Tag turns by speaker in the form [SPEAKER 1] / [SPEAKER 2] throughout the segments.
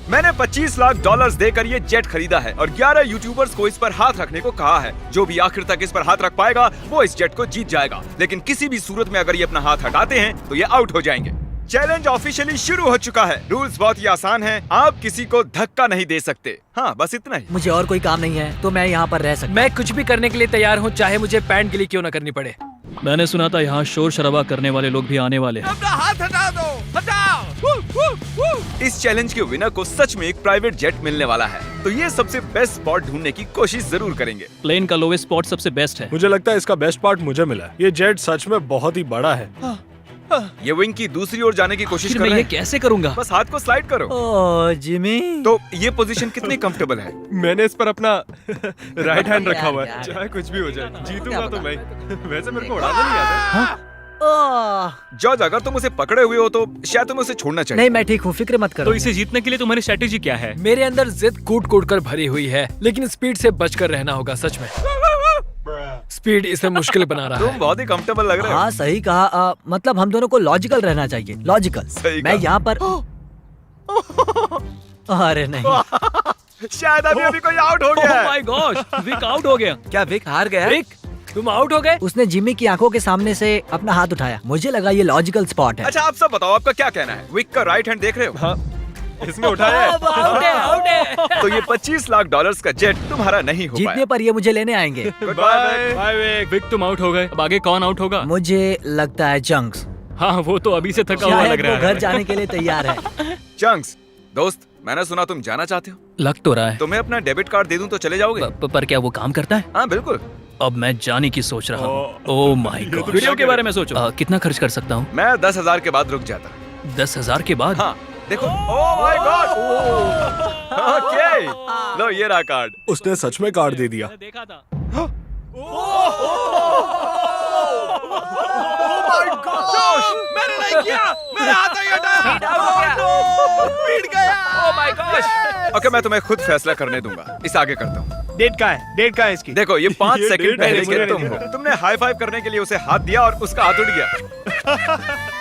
[SPEAKER 1] मैंने $25 लाख देकर ये जेट खरीदा है और 11 यूट्यूबर्स को इस पर हाथ रखने को कहा है। जो भी आखिर तक इस पर हाथ रख पाएगा वो इस जेट को जीत जाएगा, लेकिन किसी भी सूरत में अगर ये अपना हाथ हटाते हैं तो ये आउट हो जाएंगे। चैलेंज ऑफिशियली शुरू हो चुका है। रूल्स बहुत ही आसान हैं। आप किसी को धक्का नहीं दे सकते। हाँ, बस इतना ही।
[SPEAKER 2] मुझे और कोई काम नहीं है तो मैं यहाँ पर रह सकता।
[SPEAKER 3] मैं कुछ भी करने के लिए तैयार हूँ, चाहे मुझे पैंट गिली क्यों न करनी पड़े।
[SPEAKER 4] मैंने सुना था यहाँ शोर शराबा करने वाले लोग भी आने वाले हैं।
[SPEAKER 5] अपना हाथ हटा दो, हटाओ।
[SPEAKER 1] इस चैलेंज के विनर को सच में एक प्राइवेट जेट मिलने वाला है, तो ये सबसे बेस्ट स्पॉट ढूंढने की कोशिश जरूर करेंगे।
[SPEAKER 4] प्लेन का लोवेस्ट स्पॉट सबसे बेस्ट है।
[SPEAKER 6] मुझे लगता है इसका बेस्ट पार्ट मुझे मिला है। ये जेट सच में बहुत ही बड़ा है।
[SPEAKER 1] ये विंग की दूसरी ओर जाने की कोशिश
[SPEAKER 4] फिर
[SPEAKER 1] कर
[SPEAKER 4] मैं
[SPEAKER 1] रहे
[SPEAKER 4] ये
[SPEAKER 1] हैं।
[SPEAKER 4] कैसे करूँगा?
[SPEAKER 1] बस हाथ को स्लाइड करो।
[SPEAKER 2] ओह जिमी,
[SPEAKER 1] तो ये पोजीशन कितनी कंफर्टेबल है?
[SPEAKER 6] मैंने इस पर अपना राइट हैंड रखा हुआ है।
[SPEAKER 2] यार।
[SPEAKER 6] चाहे कुछ भी हो जाए, जीतूंगा तो मैं। वैसे मेरे को उड़ाना नहीं आता।
[SPEAKER 2] ओह
[SPEAKER 1] जॉर्ज, अगर तुम उसे पकड़े हुए हो तो शायद तुम्हें उसे छोड़ना चाहिए।
[SPEAKER 2] नहीं, मैं ठीक हूँ, फिक्र मत करो।
[SPEAKER 4] तो इसे जीतने के लिए तुम्हारी स्ट्रेटेजी क्या है?
[SPEAKER 3] मेरे अंदर जिद कूट कूट कर भरी हुई है, लेकिन स्पीड से बचकर रहना होगा। सच में स्पीड इसे मुश्किल बना रहा
[SPEAKER 1] तुम
[SPEAKER 3] है।
[SPEAKER 1] बहुत ही कंफर्टेबल लग रहे हो।
[SPEAKER 2] हाँ सही कहा। मतलब हम दोनों को लॉजिकल रहना चाहिए। लॉजिकल।
[SPEAKER 1] सही
[SPEAKER 2] मैं
[SPEAKER 1] कहा।
[SPEAKER 2] यहाँ पर अरे नहीं,
[SPEAKER 1] शायद अभी कोई आउट हो
[SPEAKER 4] ओह
[SPEAKER 1] गया है।
[SPEAKER 4] माय गॉश, विक आउट हो गया।
[SPEAKER 2] क्या विक हार गया?
[SPEAKER 3] रिक, तुम आउट हो गए।
[SPEAKER 2] उसने जिमी की आंखों के सामने से अपना हाथ उठाया। मुझे लगा ये लॉजिकल स्पॉट है।
[SPEAKER 1] अच्छा, आप सब बताओ, आपका क्या कहना है? विक का राइट हैंड देख रहे हो?
[SPEAKER 6] हाँ, इसने उठाया है।
[SPEAKER 3] आउट है, आउट है।
[SPEAKER 1] तो ये $25 लाख का जेट तुम्हारा नहीं हो
[SPEAKER 2] जीतने
[SPEAKER 1] पाया।
[SPEAKER 2] पर ये मुझे लेने आएंगे।
[SPEAKER 6] Bye bye Vik.
[SPEAKER 4] विक तुम आउट हो गए। अब आगे कौन आउट होगा?
[SPEAKER 2] मुझे लगता है चंक्स।
[SPEAKER 4] हाँ, वो तो अभी से थका हुआ
[SPEAKER 2] शायद
[SPEAKER 4] लग
[SPEAKER 2] वो
[SPEAKER 4] रहा है।
[SPEAKER 2] घर जाने के लिए तैयार है।
[SPEAKER 1] चंक्स, दोस्त, मैंने सुना तुम जाना चाहते हो।
[SPEAKER 4] लग तो रहा है।
[SPEAKER 1] तुम्हें अपना डेबिट कार्ड दे दूं तो चले जाओगे?
[SPEAKER 4] पर क्या वो काम करता है?
[SPEAKER 1] हाँ बिल्कुल।
[SPEAKER 4] अब मैं जाने की सोच रहा हूँ। Oh my God. वीडियो के बारे में सोचो। कितना खर्च कर सकता हूँ?
[SPEAKER 1] मैं 10,000 के बाद रुक जाता।
[SPEAKER 4] 10,000 के बाद?
[SPEAKER 1] हाँ देखो। Oh my God. ओके, लो ये रहा कार्ड।
[SPEAKER 6] उसने सच में कार्ड दे दिया।
[SPEAKER 4] देखा था।
[SPEAKER 5] मैंने नहीं किया, मेरा हाथ नहीं हटाया। पीट गया।
[SPEAKER 3] ओह माय गॉश।
[SPEAKER 1] ओके, मैं तुम्हें खुद फैसला करने दूंगा। इस आगे करता हूँ।
[SPEAKER 5] डेट का है, डेट का है इसकी।
[SPEAKER 1] देखो, ये 5
[SPEAKER 6] ये
[SPEAKER 1] सेकंड
[SPEAKER 6] डेट
[SPEAKER 1] पहले
[SPEAKER 6] है,
[SPEAKER 1] के
[SPEAKER 6] मुझे
[SPEAKER 1] तुम
[SPEAKER 6] नहीं
[SPEAKER 1] हो। तुमने हाई फाइव करने के लिए उसे हाथ दिया और उसका हाथ उठ गया।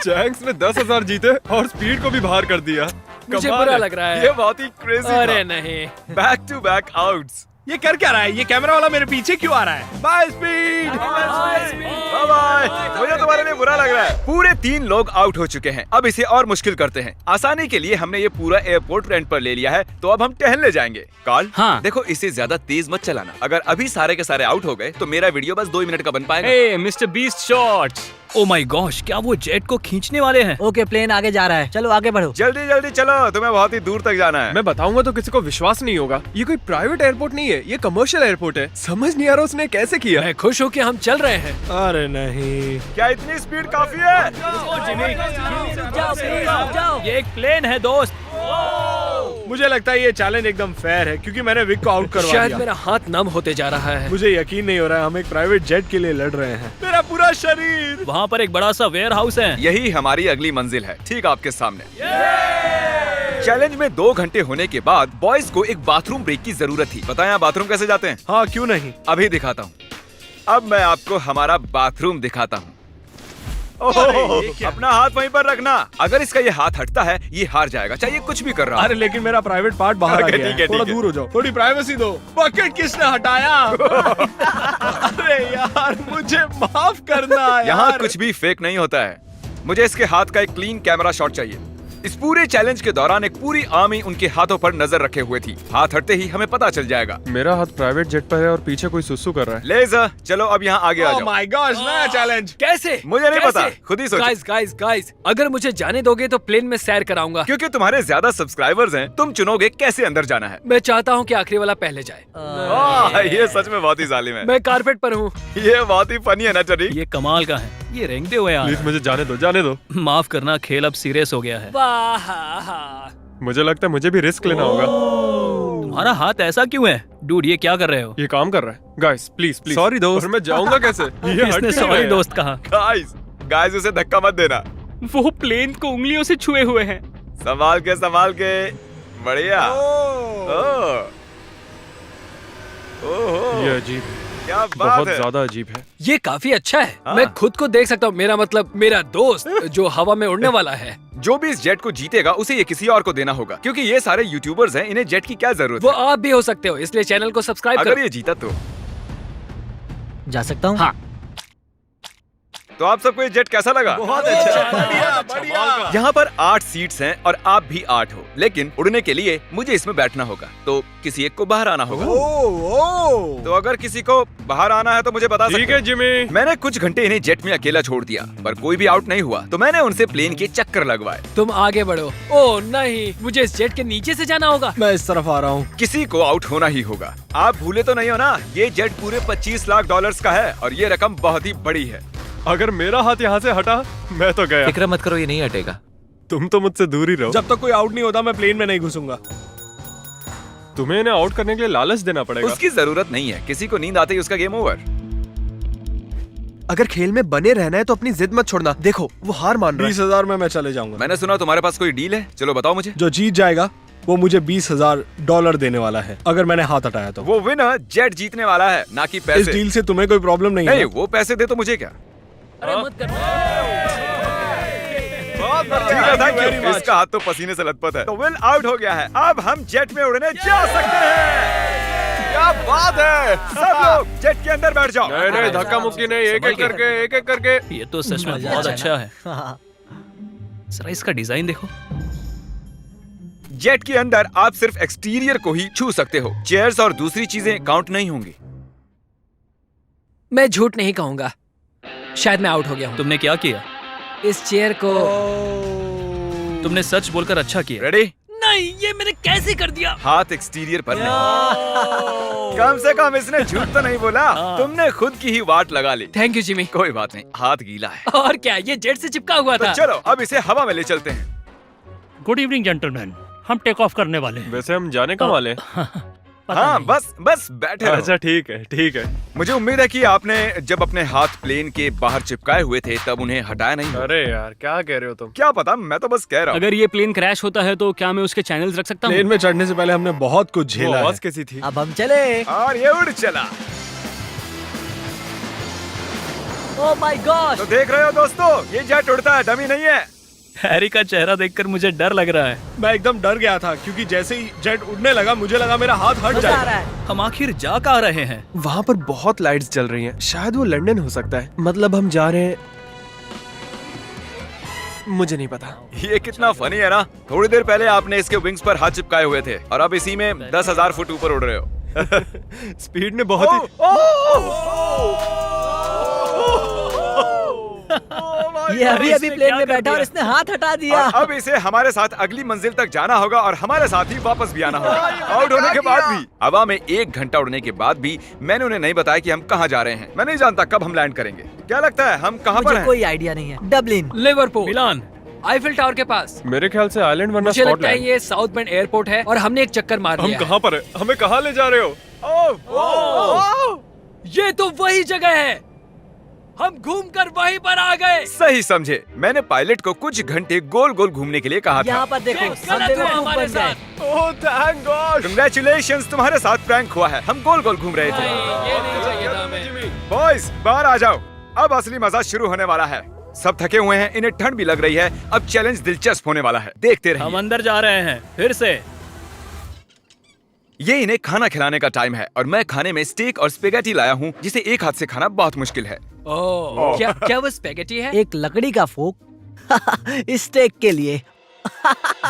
[SPEAKER 6] चैंक्स ने 10,000 जीते और स्पीड को भी बाहर कर दिया।
[SPEAKER 3] मुझे
[SPEAKER 6] कमाल
[SPEAKER 3] बुरा
[SPEAKER 6] है।
[SPEAKER 3] लग रहा है।
[SPEAKER 1] ये बहुत ही क्रेजी
[SPEAKER 3] अरे
[SPEAKER 1] था।
[SPEAKER 3] नहीं।
[SPEAKER 1] Back to back outs.
[SPEAKER 5] ये कर क्या रहा है? ये कैमरा वाला मेरे पीछे क्यों आ रहा है? By speed.
[SPEAKER 1] Bye bye. मुझे तुम्हारे लिए बुरा लग रहा है। पूरे 3 लोग आउट हो चुके हैं। अब इसे और मुश्किल करते हैं। आसानी के लिए हमने ये पूरा एयरपोर्ट रेंट पर ले लिया है, तो अब हम टहलने जाएंगे। कार्ल,
[SPEAKER 4] हाँ।
[SPEAKER 1] देखो, इसे ज्यादा तेज मत चलाना। अगर अभी सारे के सारे आउट हो गए तो मेरा वीडियो बस 2 मिनट का बन पाएगा।
[SPEAKER 4] Hey mister beast shorts. Oh my gosh, क्या वो जेट को खींचने वाले हैं?
[SPEAKER 2] ओके, प्लेन आगे जा रहा है। चलो आगे बढ़ो।
[SPEAKER 1] जल्दी जल्दी चलो, तुम्हें बहुत ही दूर तक जाना है।
[SPEAKER 6] मैं बताऊंगा तो किसी को विश्वास नहीं होगा। ये कोई प्राइवेट एयरपोर्ट नहीं है, ये कमर्शियल एयरपोर्ट है। समझ नहीं आ रहा उसने कैसे किया।
[SPEAKER 3] मैं खुश हूँ कि हम चल रहे हैं।
[SPEAKER 6] अरे नहीं।
[SPEAKER 1] क्या इतनी स्पीड काफी है?
[SPEAKER 4] ये एक प्लेन है दोस्त।
[SPEAKER 6] मुझे लगता है ये चैलेंज एकदम फेयर है क्योंकि मैंने विक को आउट करवा
[SPEAKER 3] शायद
[SPEAKER 6] दिया।
[SPEAKER 3] मेरा हाथ नम होते जा रहा है।
[SPEAKER 6] मुझे यकीन नहीं हो रहा है हम एक प्राइवेट जेट के लिए लड़ रहे हैं। मेरा पूरा शरीर।
[SPEAKER 4] वहाँ पर एक बड़ा सा वेयर हाउस है।
[SPEAKER 1] यही हमारी अगली मंजिल है, ठीक आपके सामने। चैलेंज में 2 घंटे होने के बाद बॉयज को एक बाथरूम ब्रेक की जरूरत थी। बताएं आप बाथरूम कैसे जाते हैं?
[SPEAKER 6] हाँ, क्यों नहीं।
[SPEAKER 1] अभी दिखाता हूँ। अब मैं आपको हमारा बाथरूम दिखाता हूँ। अपना हाथ वहीं पर रखना। अगर इसका ये हाथ हटता है ये हार जाएगा, चाहिए कुछ भी कर रहा
[SPEAKER 6] अरे लेकिन मेरा प्राइवेट पार्ट बाहर आ
[SPEAKER 1] ओके,
[SPEAKER 6] गया
[SPEAKER 1] ठीक है,
[SPEAKER 6] थोड़ा
[SPEAKER 1] ठीक है।
[SPEAKER 6] दूर हो जाओ, थोड़ी प्राइवेसी दो। बकेट किसने हटाया? अरे यार, मुझे माफ करना यार।
[SPEAKER 1] यहाँ कुछ भी फेक नहीं होता है। मुझे इसके हाथ का एक क्लीन कैमरा शॉट चाहिए। इस पूरे चैलेंज के दौरान एक पूरी आर्मी उनके हाथों पर नजर रखे हुए थी। हाथ हटते ही हमें पता चल जाएगा।
[SPEAKER 6] मेरा हाथ प्राइवेट जेट पर है और पीछे कोई सुसु कर रहा है।
[SPEAKER 1] लेज़र, चलो अब यहाँ आगे आ
[SPEAKER 5] ओह
[SPEAKER 1] जाओ।
[SPEAKER 5] माय गॉश, नया चैलेंज।
[SPEAKER 3] कैसे?
[SPEAKER 1] मुझे नहीं पता, खुद ही सोचो।
[SPEAKER 3] गाइस गाइस गाइस, अगर मुझे जाने दोगे तो प्लेन में सैर कराऊंगा।
[SPEAKER 1] क्योंकि तुम्हारे ज्यादा सब्सक्राइबर्स हैं, तुम चुनोगे कैसे अंदर जाना है।
[SPEAKER 3] मैं चाहता हूँ कि आखिरी वाला पहले जाए।
[SPEAKER 1] ये सच में बहुत ही जालिम है।
[SPEAKER 3] मैं कारपेट पर हूँ।
[SPEAKER 1] ये बहुत ही फनी है ना टरी?
[SPEAKER 4] ये कमाल का है। ये रेंगते हुए आ रहा
[SPEAKER 6] प्लीज मुझे जाने दो, जाने दो।
[SPEAKER 4] है। माफ करना, खेल अब सीरियस हो गया है।
[SPEAKER 3] वाह।
[SPEAKER 6] मुझे लगता है मुझे भी रिस्क लेना होगा।
[SPEAKER 4] तुम्हारा हाथ ऐसा क्यों है? डूड, ये क्या कर रहे हो?
[SPEAKER 6] ये काम कर रहा है। Guys please please.
[SPEAKER 1] Sorry, दोस्त।
[SPEAKER 6] और मैं जाऊंगा कैसे? ये हट
[SPEAKER 4] इसने
[SPEAKER 6] क्यों
[SPEAKER 4] सॉरी
[SPEAKER 6] रहा है?
[SPEAKER 4] दोस्त कहा।
[SPEAKER 1] गाइस उसे धक्का मत देना।
[SPEAKER 4] वो प्लेन को उंगलियों से छुए हुए हैं।
[SPEAKER 1] संभाल के। बढ़िया। ओह। ओहो।
[SPEAKER 6] ये अजीब है,
[SPEAKER 1] क्या बात
[SPEAKER 6] बहुत
[SPEAKER 1] है।
[SPEAKER 6] ज्यादा अजीब है।
[SPEAKER 3] ये काफी अच्छा है।
[SPEAKER 1] हाँ।
[SPEAKER 3] मैं खुद को देख सकता हूँ। मेरा मतलब मेरा दोस्त जो हवा में उड़ने वाला है।
[SPEAKER 1] जो भी इस जेट को जीतेगा उसे ये किसी और को देना होगा, क्योंकि ये सारे यूट्यूबर्स हैं, इन्हें जेट की क्या जरूरत
[SPEAKER 3] वो
[SPEAKER 1] है।
[SPEAKER 3] आप भी हो सकते हो, इसलिए चैनल को सब्सक्राइब
[SPEAKER 1] अगर
[SPEAKER 3] करो।
[SPEAKER 1] ये जीता तो
[SPEAKER 2] जा सकता हूँ?
[SPEAKER 3] हाँ।
[SPEAKER 1] तो आप सबको ये जेट कैसा लगा?
[SPEAKER 6] बहुत अच्छा, बढ़िया बढ़िया।
[SPEAKER 1] यहाँ पर 8 सीट्स हैं और आप भी 8 हो, लेकिन उड़ने के लिए मुझे इसमें बैठना होगा, तो किसी एक को बाहर आना होगा।
[SPEAKER 6] ओ
[SPEAKER 1] तो अगर किसी को बाहर आना है तो मुझे बता सकते
[SPEAKER 6] ठीक है जिमी।
[SPEAKER 1] मैंने कुछ घंटे इन्हें जेट में अकेला छोड़ दिया, पर कोई भी आउट नहीं हुआ, तो मैंने उनसे प्लेन के चक्कर लगवाए।
[SPEAKER 3] तुम आगे बढ़ो। ओह नहीं, मुझे इस जेट के नीचे से जाना होगा।
[SPEAKER 6] मैं इस तरफ आ रहा हूँ।
[SPEAKER 1] किसी को आउट होना ही होगा। आप भूले तो नहीं हो ना, ये जेट पूरे 25 लाख डॉलर्स का है और ये रकम बहुत ही बड़ी है।
[SPEAKER 6] अगर मेरा हाथ यहाँ से हटा मैं तो गया।
[SPEAKER 7] फिक्र मत करो, ये नहीं हटेगा।
[SPEAKER 6] तुम तो मुझसे दूर ही रहो। जब तक कोई आउट नहीं होता मैं प्लेन में नहीं घुसूंगा। तुम्हें इन्हें आउट करने के लिए लालच देना पड़ेगा।
[SPEAKER 1] उसकी जरूरत नहीं है, किसी को नींद आते ही उसका गेम ओवर।
[SPEAKER 8] अगर खेल में बने रहना है तो अपनी जिद मत छोड़ना। देखो वो हार मान रहा है।
[SPEAKER 6] 20,000 में मैं चले जाऊंगा।
[SPEAKER 1] मैंने सुना तुम्हारे पास कोई डील है, चलो बताओ मुझे।
[SPEAKER 6] जो जीत जाएगा वो मुझे $20,000 देने वाला है, अगर मैंने हाथ हटाया तो।
[SPEAKER 1] वो विनर जेट जीतने वाला है, ना कि
[SPEAKER 6] इस
[SPEAKER 1] पैसे।
[SPEAKER 6] डील से तुम्हें कोई प्रॉब्लम नहीं
[SPEAKER 1] नहीं,
[SPEAKER 6] है?
[SPEAKER 1] वो पैसे दे तो मुझे क्या।
[SPEAKER 3] अरे मत कर।
[SPEAKER 1] ठीक है, thank you। इसका हाथ तो पसीने से लथपथ है। तो विल आउट हो गया है, अब हम जेट में उड़ने जा सकते हैं। क्या बात है, सब लोग जेट के अंदर बैठ जाओ।
[SPEAKER 6] नहीं धक्का मुक्की नहीं, एक एक करके।
[SPEAKER 4] ये तो सच में बहुत अच्छा है। जरा इसका डिजाइन देखो।
[SPEAKER 1] जेट के अंदर आप सिर्फ एक्सटीरियर को ही छू सकते हो, चेयर्स और दूसरी चीजें काउंट नहीं होंगी।
[SPEAKER 3] मैं झूठ नहीं कहूंगा, शायद मैं आउट हो गया हूँ।
[SPEAKER 4] तुमने क्या किया?
[SPEAKER 3] इस चेयर को
[SPEAKER 4] तुमने सच बोलकर अच्छा किया।
[SPEAKER 1] रेडी?
[SPEAKER 3] नहीं, ये मैंने कैसे कर दिया?
[SPEAKER 1] हाथ एक्सटीरियर पर नहीं। कम से कम इसने झूठ तो नहीं बोला, तुमने खुद की ही वाट लगा ली।
[SPEAKER 3] Thank you Jimmy.
[SPEAKER 1] कोई बात नहीं, हाथ गीला है।
[SPEAKER 3] और क्या, ये जेट से चिपका हुआ
[SPEAKER 1] तो
[SPEAKER 3] था।
[SPEAKER 1] चलो अब इसे हवा में ले चलते हैं।
[SPEAKER 9] गुड इवनिंग जेंटलमैन, हम टेक ऑफ करने वाले हैं।
[SPEAKER 6] वैसे हम जाने कब वाले?
[SPEAKER 9] पता
[SPEAKER 1] हाँ,
[SPEAKER 9] नहीं।
[SPEAKER 1] बस बैठे रहो।
[SPEAKER 6] अच्छा ठीक है ठीक है।
[SPEAKER 1] मुझे उम्मीद है कि आपने जब अपने हाथ प्लेन के बाहर चिपकाए हुए थे तब उन्हें हटाया नहीं होगा।
[SPEAKER 6] अरे यार क्या कह रहे हो तुम?
[SPEAKER 1] क्या पता, मैं तो बस कह रहा हूँ।
[SPEAKER 9] अगर ये प्लेन क्रैश होता है तो क्या मैं उसके चैनल्स रख सकता
[SPEAKER 6] प्लेन
[SPEAKER 9] हूँ?
[SPEAKER 6] में चढ़ने से पहले हमने बहुत कुछ झेला। आवाज कैसी थी?
[SPEAKER 2] अब हम चले।
[SPEAKER 1] और ये उड़ चला।
[SPEAKER 2] Oh my God.
[SPEAKER 1] तो देख रहे हो दोस्तों, ये जेट उड़ता है, डमी नहीं है।
[SPEAKER 4] हैरी का चेहरा देखकर मुझे डर लग रहा है।
[SPEAKER 6] मैं एकदम डर गया था क्योंकि जैसे ही जेट उड़ने लगा मुझे लगा मेरा हाथ हट
[SPEAKER 2] मजा आ रहा
[SPEAKER 6] जाएगा।
[SPEAKER 2] है।
[SPEAKER 4] हम आखिर जा कहाँ रहे हैं?
[SPEAKER 8] वहाँ पर बहुत लाइट्स जल रही हैं। शायद वो लंदन हो सकता है। मतलब हम जा रहे हैं, मुझे नहीं पता।
[SPEAKER 1] ये कितना फनी है ना। थोड़ी देर पहले आपने इसके विंग्स पर हाथ चिपकाए हुए थे और अब इसी में 10,000 फुट ऊपर उड़ रहे हो।
[SPEAKER 6] स्पीड ने बहुत ही
[SPEAKER 2] ये अभी प्लेन में बैठा और इसने हाथ हटा दिया।
[SPEAKER 1] और अब इसे हमारे साथ अगली मंजिल तक जाना होगा और हमारे साथ ही वापस भी आना होगा। आउट होने के बाद भी, हवा में 1 घंटा उड़ने के बाद भी मैंने उन्हें नहीं बताया कि हम कहाँ जा रहे हैं। मैं नहीं जानता कब हम लैंड करेंगे। क्या लगता है हम कहाँ पर
[SPEAKER 2] मुझे
[SPEAKER 1] हैं?
[SPEAKER 2] कोई आइडिया नहीं है। डबलिन।
[SPEAKER 3] लिवरपूल,
[SPEAKER 4] मिलान।
[SPEAKER 3] आईफिल टावर के पास।
[SPEAKER 6] मेरे ख्याल से आइलैंड वरना
[SPEAKER 3] मुझे लगता है
[SPEAKER 6] स्कॉटलैंड।
[SPEAKER 3] ये साउथ बेंड एयरपोर्ट है और हमने एक चक्कर मार
[SPEAKER 6] हम
[SPEAKER 3] लिया है।
[SPEAKER 6] कहाँ पर है? हमें कहाँ ले जा रहे हो?
[SPEAKER 3] ये तो वही जगह है, हम घूमकर वहीं पर आ गए।
[SPEAKER 1] सही समझे। मैंने पायलट को कुछ घंटे गोल गोल घूमने के लिए कहा था।
[SPEAKER 2] यहाँ पर देखो,
[SPEAKER 3] ये
[SPEAKER 2] हम
[SPEAKER 3] गलत हुआ
[SPEAKER 2] बेवकूफ
[SPEAKER 3] हमारे
[SPEAKER 2] बन गए।
[SPEAKER 3] साथ।
[SPEAKER 6] Oh thank God.
[SPEAKER 1] Congratulations, तुम्हारे साथ प्रैंक हुआ है। हम गोल गोल घूम रहे थे।
[SPEAKER 3] ये नहीं चाहिए था हमें।
[SPEAKER 1] बॉयज बाहर आ जाओ, अब असली मजा शुरू होने वाला है। सब थके हुए हैं, इन्हें ठंड भी लग रही है। अब चैलेंज दिलचस्प होने वाला है, देखते रहिए।
[SPEAKER 4] हम अंदर जा रहे हैं फिर से।
[SPEAKER 1] ये इन्हें खाना खिलाने का टाइम है और मैं खाने में स्टेक और स्पेगेटी लाया हूँ, जिसे एक हाथ से खाना बहुत मुश्किल है।
[SPEAKER 3] ओह, क्या वो स्पेगेटी है?
[SPEAKER 2] एक लकड़ी का फोक स्टेक के लिए।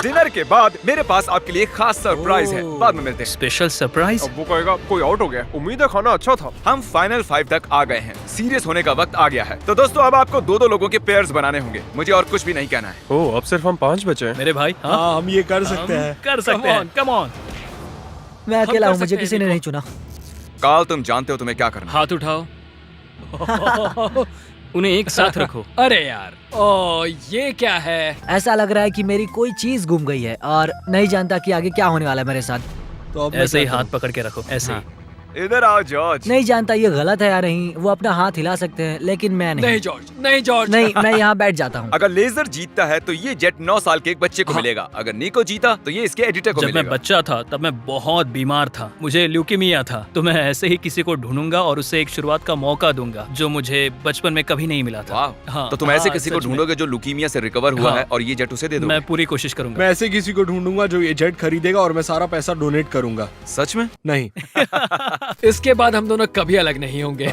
[SPEAKER 1] डिनर के बाद मेरे पास आपके लिए खास सरप्राइज है, बाद में मिलते हैं।
[SPEAKER 4] Special surprise.
[SPEAKER 6] अब वो कहेगा कोई आउट हो गया। उम्मीद है खाना अच्छा था।
[SPEAKER 1] हम फाइनल 5 तक आ गए हैं। सीरियस होने का वक्त आ गया है। तो दोस्तों अब आपको 2-2 लोगों के पेयर्स बनाने होंगे। मुझे और कुछ भी नहीं कहना है।
[SPEAKER 6] ओह अब सिर्फ हम 5 बचे हैं।
[SPEAKER 4] मेरे भाई, हाँ,
[SPEAKER 6] हाँ हम ये कर सकते हैं।
[SPEAKER 4] कर सकते हैं। Come on.
[SPEAKER 2] मैं अकेला
[SPEAKER 3] कर
[SPEAKER 2] हूँ, मुझे
[SPEAKER 3] सकते
[SPEAKER 2] किसी
[SPEAKER 3] हैं,
[SPEAKER 2] ने
[SPEAKER 3] देखो।
[SPEAKER 2] नहीं चुना।
[SPEAKER 1] काल, तुम जानते हो तुम्हें क्या करना है।
[SPEAKER 9] हाथ उठाओ। उन्हें एक साथ रखो।
[SPEAKER 3] अरे यार, ओ ये क्या है?
[SPEAKER 2] ऐसा लग रहा है कि मेरी कोई चीज गुम गई है और नहीं जानता कि आगे क्या होने वाला है मेरे साथ।
[SPEAKER 6] तो अब मैं
[SPEAKER 4] ऐसे ही
[SPEAKER 6] क्या
[SPEAKER 4] हाथ पकड़ के रखो, ऐसे ही।
[SPEAKER 1] इधर आओ जॉर्ज।
[SPEAKER 2] नहीं जानता ये गलत है या नहीं, वो अपना हाथ हिला सकते हैं लेकिन मैं नहीं।
[SPEAKER 3] नहीं जॉर्ज, नहीं जॉर्ज।
[SPEAKER 2] नहीं, मैं यहाँ बैठ जाता हूँ।
[SPEAKER 1] अगर लेजर जीतता है तो ये जेट 9 साल के एक बच्चे को मिलेगा। अगर निको जीता तो ये इसके एडिटर को
[SPEAKER 4] जब मैं
[SPEAKER 1] मिलेगा।
[SPEAKER 4] बच्चा था तब मैं बहुत बीमार था, मुझे ल्यूकीमिया था। तो मैं ऐसे ही किसी को ढूंढूंगा और उसे एक शुरुआत का मौका दूंगा जो मुझे बचपन में कभी नहीं मिला था।
[SPEAKER 1] वाह।
[SPEAKER 4] हाँ,
[SPEAKER 1] तो तुम ऐसे
[SPEAKER 4] हाँ,
[SPEAKER 1] किसी को
[SPEAKER 4] सच में।
[SPEAKER 1] ढूंढोगे जो लुकीमिया से रिकवर हुआ
[SPEAKER 4] हाँ।
[SPEAKER 1] है और ये जेट उसे दे दो।
[SPEAKER 4] मैं पूरी कोशिश करूंगा।
[SPEAKER 6] मैं ऐसे किसी को ढूंढूंगा जो ये जेट खरीदेगा और मैं सारा पैसा डोनेट करूंगा।
[SPEAKER 1] सच में?
[SPEAKER 6] नहीं।
[SPEAKER 3] इसके बाद हम दोनों कभी अलग नहीं होंगे।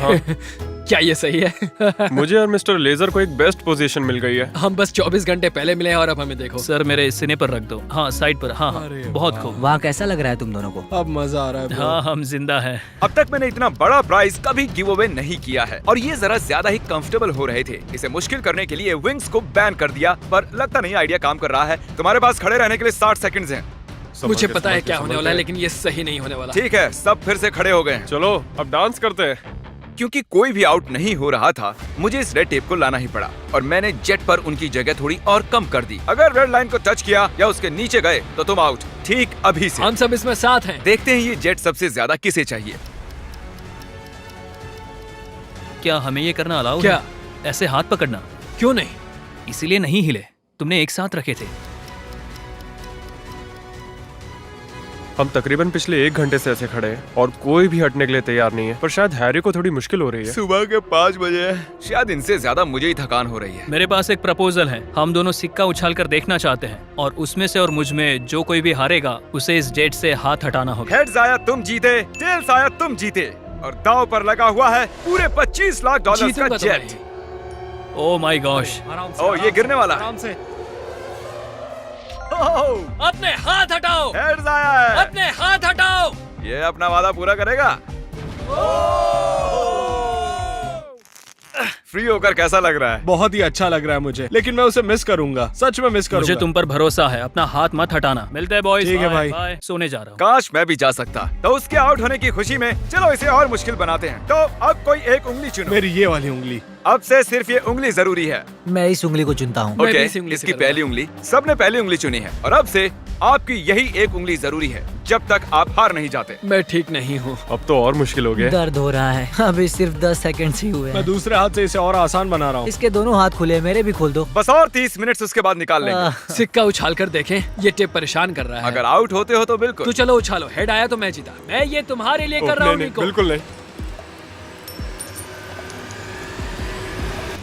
[SPEAKER 3] क्या ये सही है?
[SPEAKER 7] मुझे और मिस्टर लेजर को एक बेस्ट पोजीशन मिल गई है।
[SPEAKER 3] हम बस 24 घंटे पहले मिले हैं और अब हमें देखो।
[SPEAKER 4] सर मेरे सीने पर रख दो। हाँ साइड पर। हाँ हाँ,
[SPEAKER 3] अरे
[SPEAKER 4] बहुत खूब।
[SPEAKER 2] वहाँ कैसा लग रहा है तुम दोनों को?
[SPEAKER 6] अब मजा आ रहा है bro।
[SPEAKER 4] हाँ हम जिंदा हैं।
[SPEAKER 1] अब तक मैंने इतना बड़ा प्राइस कभी गिव अवे नहीं किया है और ये जरा ज्यादा ही कंफर्टेबल हो रहे थे। इसे मुश्किल करने के लिए विंग्स को बैन कर दिया, पर लगता नहीं आइडिया काम कर रहा है। तुम्हारे पास खड़े रहने के लिए 60 सेकंड्स हैं।
[SPEAKER 3] मुझे पता है क्या होने वाला है, लेकिन ये सही नहीं होने वाला।
[SPEAKER 1] ठीक है, सब फिर से खड़े हो गए हैं।
[SPEAKER 7] चलो अब डांस करते हैं।
[SPEAKER 1] क्योंकि कोई भी आउट नहीं हो रहा था, मुझे इस रेड टेप को लाना ही पड़ा और मैंने जेट पर उनकी जगह थोड़ी और कम कर दी। अगर रेड लाइन को टच किया या उसके नीचे गए तो तुम आउट। ठीक अभी से।
[SPEAKER 3] हम सब इसमें साथ हैं।
[SPEAKER 1] देखते हैं ये जेट सबसे ज्यादा किसे चाहिए।
[SPEAKER 4] क्या हमें ये करना अलाउ
[SPEAKER 3] क्या?
[SPEAKER 4] है? ऐसे हाथ पकड़ना?
[SPEAKER 3] क्यों नहीं?
[SPEAKER 4] इसीलिए नहीं हिले, तुमने एक साथ रखे थे।
[SPEAKER 7] हम तकरीबन पिछले 1 घंटे से ऐसे खड़े हैं और कोई भी हटने के लिए तैयार नहीं है। पर शायद हैरी को थोड़ी मुश्किल हो रही है।
[SPEAKER 1] सुबह के 5 बजे है, शायद इनसे ज्यादा मुझे ही थकान हो रही है।
[SPEAKER 4] मेरे पास एक प्रपोजल है। हम दोनों सिक्का उछाल कर देखना चाहते हैं और उसमें से और मुझ में जो कोई भी हारेगा उसे इस जेट से हाथ हटाना होगा।
[SPEAKER 1] हेड्स आया तुम जीते, टेल्स आया तुम जीते और दांव पर लगा हुआ है पूरे 25 लाख डॉलर
[SPEAKER 3] जीतूंगा
[SPEAKER 1] का
[SPEAKER 3] तो
[SPEAKER 1] जेट।
[SPEAKER 3] मैं।
[SPEAKER 4] ओह माय गॉश।
[SPEAKER 1] ओ ये गिरने वाला है।
[SPEAKER 6] आराम से।
[SPEAKER 3] अपने हाथ हटाओ।
[SPEAKER 1] हेड्स आया है।
[SPEAKER 3] अपने हाथ हटाओ।
[SPEAKER 1] ये अपना वादा पूरा करेगा। फ्री होकर कैसा लग रहा है?
[SPEAKER 6] बहुत ही अच्छा लग रहा है मुझे, लेकिन मैं उसे मिस करूंगा। सच में मिस करूंगा।
[SPEAKER 4] मुझे तुम पर भरोसा है, अपना हाथ मत हटाना। मिलते हैं बॉयज।
[SPEAKER 6] ठीक है भाई।
[SPEAKER 4] बाय। सोने जा रहा हूँ।
[SPEAKER 1] काश मैं भी जा सकता। तो उसके आउट होने की खुशी में चलो इसे और मुश्किल बनाते हैं। तो अब कोई एक उंगली चुनो।
[SPEAKER 6] मेरी ये वाली उंगली।
[SPEAKER 1] अब से सिर्फ ये उंगली जरूरी है।
[SPEAKER 2] मैं इस उंगली को चुनता हूँ।
[SPEAKER 3] मैं भी
[SPEAKER 1] ओके,
[SPEAKER 3] इसी उंगली से
[SPEAKER 1] इसकी
[SPEAKER 3] करूंगा।
[SPEAKER 1] पहली उंगली। सबने पहली उंगली चुनी है और अब से आपकी यही एक उंगली जरूरी है जब तक आप हार नहीं जाते।
[SPEAKER 3] मैं ठीक नहीं हूँ।
[SPEAKER 7] अब तो और मुश्किल हो गया।
[SPEAKER 2] दर्द हो रहा है। अभी सिर्फ 10 सेकंड ही हुए
[SPEAKER 6] मैं
[SPEAKER 2] हैं।
[SPEAKER 6] दूसरे हाथ से इसे और आसान बना रहा हूँ।
[SPEAKER 2] इसके दोनों हाथ खुले, मेरे भी खोल दो।
[SPEAKER 1] बस और 30 मिनट उसके बाद निकाल लेंगे।
[SPEAKER 2] आह,
[SPEAKER 3] सिक्का उछाल कर देखें, ये टेप परेशान कर रहा है।
[SPEAKER 1] अगर आउट होते हो तो बिल्कुल।
[SPEAKER 3] तो चलो उछालो। हेड आया तो मैं जीता। मैं ये तुम्हारे लिए कर रहा हूँ
[SPEAKER 7] नहीं,
[SPEAKER 3] निको।
[SPEAKER 7] बिल्कुल नहीं।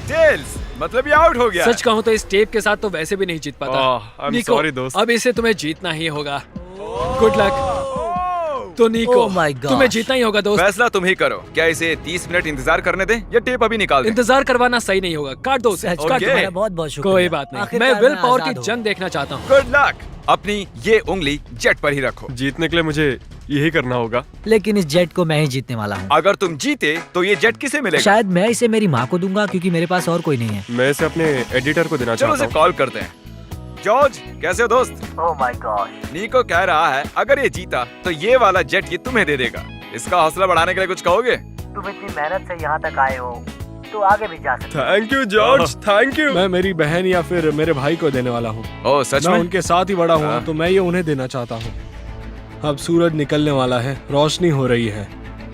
[SPEAKER 1] टेल्स, मतलब ये आउट हो गया।
[SPEAKER 3] सच कहूँ तो इस टेप के साथ तो वैसे भी नहीं जीत पाता।
[SPEAKER 7] I'm
[SPEAKER 3] निको,
[SPEAKER 7] sorry, दोस्त।
[SPEAKER 3] अब इसे तुम्हें जीतना ही होगा। Good luck. तो निको,
[SPEAKER 2] Oh my God.
[SPEAKER 3] तुम्हें जीतना ही होगा दोस्त।
[SPEAKER 1] फैसला तुम ही करो। क्या इसे 30 मिनट इंतजार करने दें या टेप अभी निकाल दें?
[SPEAKER 3] इंतजार करवाना सही नहीं होगा। काट दो उसे।
[SPEAKER 2] सच
[SPEAKER 3] काट
[SPEAKER 2] का
[SPEAKER 3] दो।
[SPEAKER 2] तुम्हारा बहुत बहुत शुक्रिया।
[SPEAKER 3] कोई बात नहीं।
[SPEAKER 2] आखिरकार
[SPEAKER 3] मैं विल पावर
[SPEAKER 2] आजाद
[SPEAKER 3] की
[SPEAKER 2] हूँ।
[SPEAKER 3] जंग देखना चाहता हूँ।
[SPEAKER 1] Good luck. अपनी ये उंगली जेट पर ही रखो।
[SPEAKER 7] जीतने के लिए मुझे यही करना होगा।
[SPEAKER 2] लेकिन इस जेट को मैं ही जीतने वाला हूँ।
[SPEAKER 1] अगर तुम जीते तो ये जेट किसे मिलेगा?
[SPEAKER 2] शायद मैं इसे मेरी माँ को दूंगा क्योंकि मेरे पास और कोई नहीं है।
[SPEAKER 7] मैं इसे अपने एडिटर को देना
[SPEAKER 1] चलो
[SPEAKER 7] चाहता
[SPEAKER 1] उसे
[SPEAKER 7] हूँ।
[SPEAKER 1] कॉल करते हैं। जॉर्ज, कैसे हो दोस्त?
[SPEAKER 2] Oh my God.
[SPEAKER 1] निको कह रहा है अगर ये जीता तो ये वाला जेट ये तुम्हें दे देगा। इसका हौसला बढ़ाने के लिए कुछ कहोगे?
[SPEAKER 2] तुम इतनी मेहनत से यहाँ तक आए हो तो आगे भी जा सकते
[SPEAKER 7] thank you George, thank you.
[SPEAKER 6] मैं मेरी बहन या फिर मेरे भाई को देने वाला हूँ।
[SPEAKER 1] ओह सच
[SPEAKER 6] मैं
[SPEAKER 1] में?
[SPEAKER 6] उनके साथ ही बड़ा हुआ
[SPEAKER 1] हाँ।
[SPEAKER 6] हूँ, तो मैं ये उन्हें देना चाहता हूँ। अब सूरज निकलने वाला है, रोशनी हो रही है।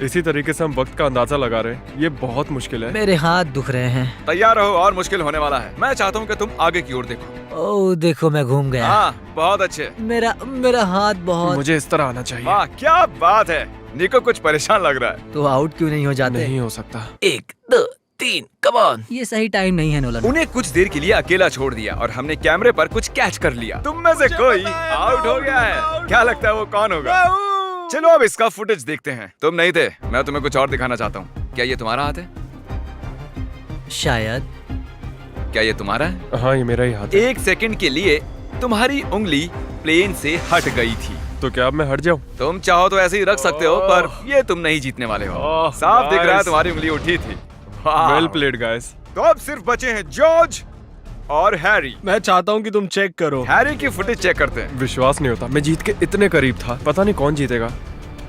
[SPEAKER 7] इसी तरीके से हम वक्त का अंदाजा लगा रहे हैं। ये बहुत मुश्किल है।
[SPEAKER 2] मेरे हाथ दुख रहे हैं।
[SPEAKER 1] तैयार रहो और मुश्किल होने वाला है। मैं चाहता हूँ कि तुम आगे की ओर देखो।
[SPEAKER 2] ओह देखो मैं घूम गया।
[SPEAKER 1] हाँ, बहुत अच्छे।
[SPEAKER 2] मेरा हाथ बहुत।
[SPEAKER 7] मुझे इस तरह आना चाहिए।
[SPEAKER 1] वाह क्या बात है। निको कुछ परेशान लग रहा है।
[SPEAKER 2] तो आउट क्यों नहीं हो जाते?
[SPEAKER 7] नहीं हो सकता।
[SPEAKER 4] 1 2 3 कम ऑन।
[SPEAKER 2] ये सही टाइम नहीं है नोलन।
[SPEAKER 1] उन्हें कुछ देर के लिए अकेला छोड़ दिया और हमने कैमरे पर कुछ कैच कर लिया। तुम में से कोई आउट हो गया है। क्या लगता है वो कौन होगा? चलो अब इसका फुटेज देखते हैं। तुम नहीं थे, मैं तुम्हें कुछ और दिखाना चाहता हूँ। क्या ये तुम्हारा हाथ है?
[SPEAKER 2] शायद।
[SPEAKER 1] क्या ये तुम्हारा है?
[SPEAKER 7] हाँ ये मेरा ही हाथ है।
[SPEAKER 1] 1 सेकंड के लिए तुम्हारी उंगली प्लेन से हट गई थी।
[SPEAKER 7] तो क्या अब मैं हट जाऊँ?
[SPEAKER 1] तुम चाहो तो ऐसे ही रख सकते हो, पर ये तुम नहीं जीतने वाले हो।
[SPEAKER 7] ओह,
[SPEAKER 1] साफ दिख रहा है
[SPEAKER 7] guys.
[SPEAKER 1] तुम्हारी उंगली उठी थी। वाह।
[SPEAKER 7] Well played guys.
[SPEAKER 1] तो अब सिर्फ बचे हैं जॉर्ज और हैरी।
[SPEAKER 6] मैं चाहता हूँ कि तुम चेक करो।
[SPEAKER 1] हैरी की फुटेज चेक करते हैं।
[SPEAKER 7] विश्वास नहीं होता, मैं जीत के इतने करीब था। पता नहीं कौन जीतेगा।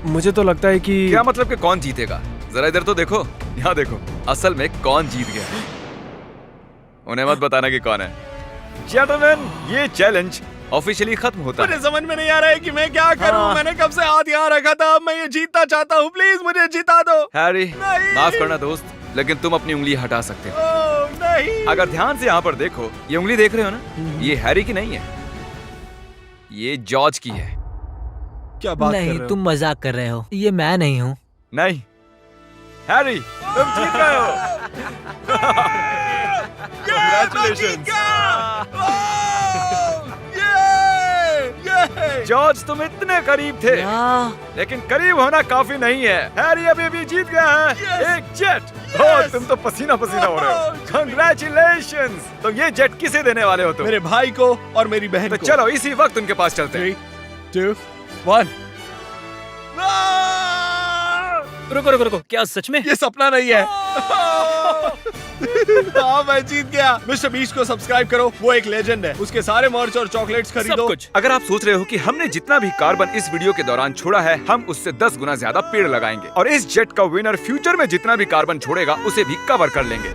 [SPEAKER 7] मुझे तो लगता है कि
[SPEAKER 1] क्या मतलब कि कौन जीतेगा? जरा इधर तो देखो, यहाँ देखो। असल में कौन जीत गया? उन्हें मत बताना कि कौन है। जेंटलमैन, ये चैलेंज ऑफिशियली खत्म होता
[SPEAKER 6] मुझे
[SPEAKER 1] है।
[SPEAKER 6] समझ में नहीं आ रहा है कि मैं क्या करूं।
[SPEAKER 1] हाँ।
[SPEAKER 6] मैंने कब से हाथ यहाँ रखा था, अब मैं ये जीतना चाहता हूँ। प्लीज मुझे जिता दो।
[SPEAKER 1] हैरी,
[SPEAKER 6] नहीं।
[SPEAKER 1] माफ करना दोस्त, लेकिन तुम अपनी उंगली हटा सकते हो।
[SPEAKER 6] ओह, नहीं।
[SPEAKER 1] अगर ध्यान से यहाँ पर देखो, ये उंगली देख रहे हो ना, ये हैरी की नहीं है, ये जॉर्ज की है।
[SPEAKER 6] क्या बात कर
[SPEAKER 2] नहीं,
[SPEAKER 6] रहे हो?
[SPEAKER 2] तुम मजाक कर रहे हो। ये मैं नहीं हूँ।
[SPEAKER 1] नहीं हैरी, तुम जीत गए हो। जॉर्ज, तुम इतने करीब थे, लेकिन करीब होना काफी नहीं है। हैरी अभी भी जीत गया है एक जेट। ओह, तुम तो पसीना पसीना हो रहे हो। कंग्रेचुलेशंस। तो ये जेट किसे देने वाले हो तुम?
[SPEAKER 6] मेरे भाई को और मेरी बहन
[SPEAKER 1] तो
[SPEAKER 6] को।
[SPEAKER 1] चलो इसी वक्त उनके पास चलते हैं।
[SPEAKER 6] 3, 2, 1।
[SPEAKER 4] रुको रुको रुको, क्या सच में?
[SPEAKER 6] ये सपना नहीं है। हाँ, मैं जीत गया। मिस्टर बीस्ट को सब्सक्राइब करो, वो एक लेजेंड है। उसके सारे मर्च और चॉकलेट्स खरीदो।
[SPEAKER 4] सब कुछ।
[SPEAKER 1] अगर आप सोच रहे हो कि हमने जितना भी कार्बन इस वीडियो के दौरान छोड़ा है, हम उससे 10 गुना ज्यादा पेड़ लगाएंगे और इस जेट का विनर फ्यूचर में जितना भी कार्बन छोड़ेगा उसे भी कवर कर लेंगे।